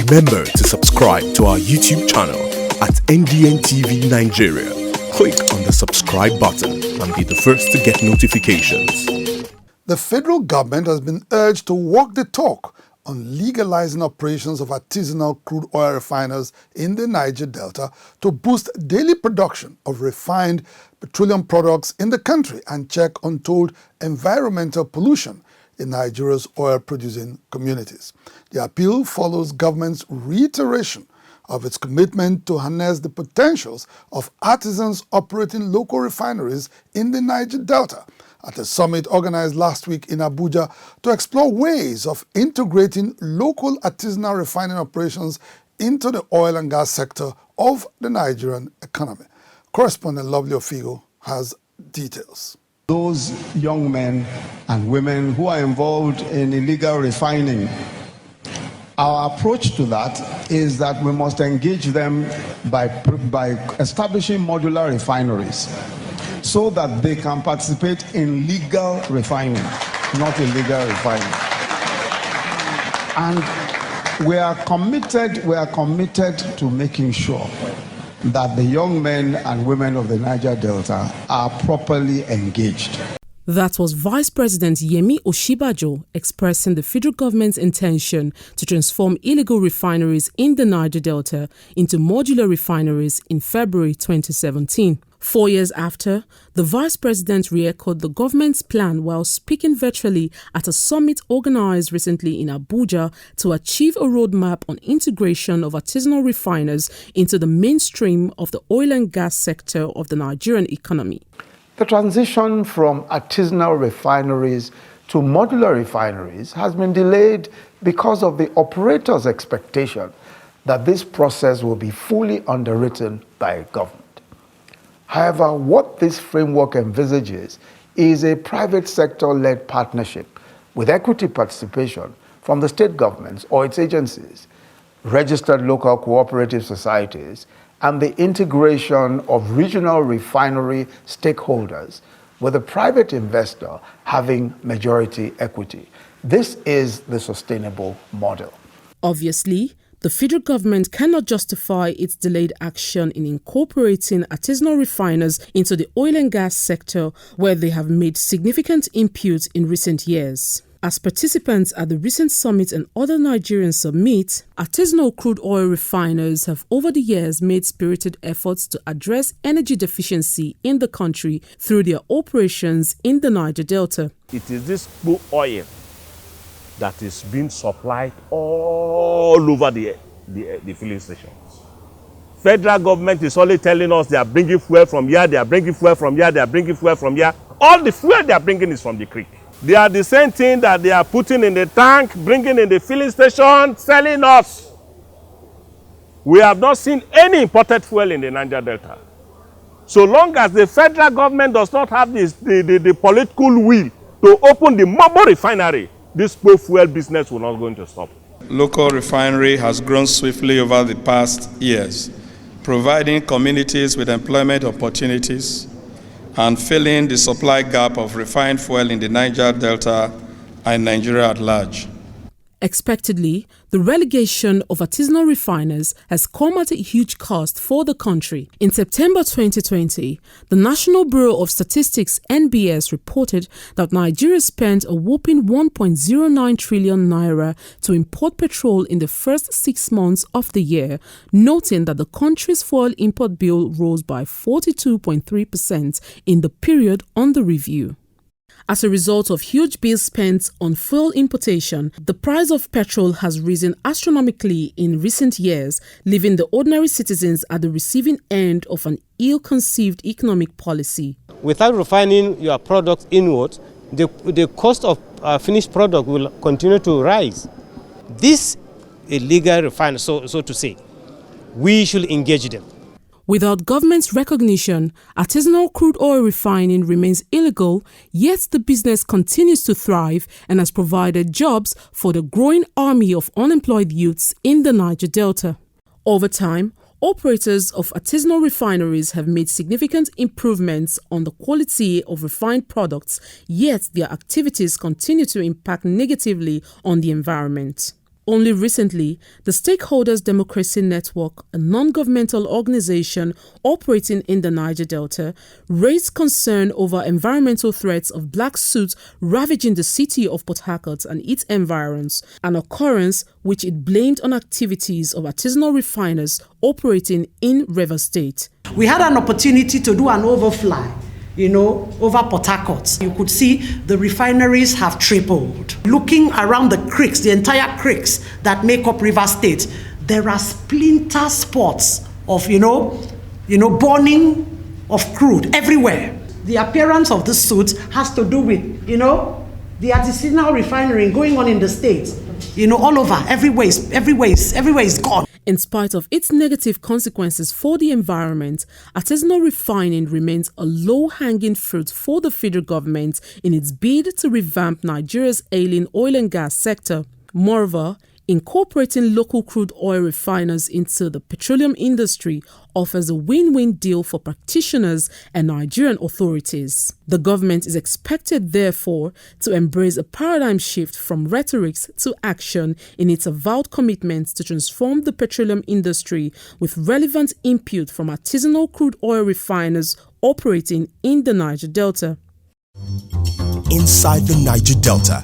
Remember to subscribe to our YouTube channel at NDNTV Nigeria. Click on the subscribe button and be the first to get notifications. The federal government has been urged to walk the talk on legalizing operations of artisanal crude oil refiners in the Niger Delta to boost daily production of refined petroleum products in the country and check untold environmental pollution in Nigeria's oil-producing communities. The appeal follows government's reiteration of its commitment to harness the potentials of artisans operating local refineries in the Niger Delta at a summit organized last week in Abuja to explore ways of integrating local artisanal refining operations into the oil and gas sector of the Nigerian economy. Correspondent Lovely Ofigo has details. Those young men and women who are involved in illegal refining, our approach to that is that we must engage them by establishing modular refineries so that they can participate in legal refining, not illegal refining. And we are committed to making sure that the young men and women of the Niger Delta are properly engaged. That was Vice President Yemi Oshibajo expressing the federal government's intention to transform illegal refineries in the Niger Delta into modular refineries in February 2017. 4 years after, the Vice President re-echoed the government's plan while speaking virtually at a summit organized recently in Abuja to achieve a roadmap on integration of artisanal refiners into the mainstream of the oil and gas sector of the Nigerian economy. The transition from artisanal refineries to modular refineries has been delayed because of the operator's expectation that this process will be fully underwritten by government. However, what this framework envisages is a private sector-led partnership with equity participation from the state governments or its agencies, registered local cooperative societies, and the integration of regional refinery stakeholders with a private investor having majority equity. This is the sustainable model. Obviously, the federal government cannot justify its delayed action in incorporating artisanal refiners into the oil and gas sector where they have made significant inputs in recent years. As participants at the recent summit and other Nigerian summits, artisanal crude oil refiners have over the years made spirited efforts to address energy deficiency in the country through their operations in the Niger Delta. It is this crude oil that is being supplied all over the filling stations. Federal government is only telling us they are bringing fuel from here, they are bringing fuel from here, they are bringing fuel from here. All the fuel they are bringing is from the creek. They are the same thing that they are putting in the tank, bringing in the filling station, selling us. We have not seen any imported fuel in the Niger Delta. So long as the federal government does not have the political will to open the MAMODE refinery, this fuel business will not going to stop. Local refinery has grown swiftly over the past years, providing communities with employment opportunities and filling the supply gap of refined fuel in the Niger Delta and Nigeria at large. Expectedly, the relegation of artisanal refiners has come at a huge cost for the country. In September 2020, the National Bureau of Statistics (NBS) reported that Nigeria spent a whopping 1.09 trillion naira to import petrol in the first 6 months of the year, noting that the country's fuel import bill rose by 42.3% in the period under review. As a result of huge bills spent on fuel importation, the price of petrol has risen astronomically in recent years, leaving the ordinary citizens at the receiving end of an ill-conceived economic policy. Without refining your product inward, the cost of finished product will continue to rise. This illegal refiners, so to say, we should engage them. Without government's recognition, artisanal crude oil refining remains illegal, yet the business continues to thrive and has provided jobs for the growing army of unemployed youths in the Niger Delta. Over time, operators of artisanal refineries have made significant improvements on the quality of refined products, yet their activities continue to impact negatively on the environment. Only recently, the Stakeholders Democracy Network, a non-governmental organization operating in the Niger Delta, raised concern over environmental threats of black soot ravaging the city of Port Harcourt and its environs, an occurrence which it blamed on activities of artisanal refiners operating in Rivers State. We had an opportunity to do an overfly, over Port Harcourt. You could see the refineries have tripled. Looking around the creeks, the entire creeks that make up Rivers State, there are splinter spots of, burning of crude everywhere. The appearance of the soot has to do with, the artisanal refinery going on in the state. All over, everywhere is gone. In spite of its negative consequences for the environment, artisanal refining remains a low-hanging fruit for the federal government in its bid to revamp Nigeria's ailing oil and gas sector. Moreover, incorporating local crude oil refiners into the petroleum industry offers a win-win deal for practitioners and Nigerian authorities. The government is expected, therefore, to embrace a paradigm shift from rhetoric to action in its avowed commitment to transform the petroleum industry with relevant input from artisanal crude oil refiners operating in the Niger Delta. Inside the Niger Delta,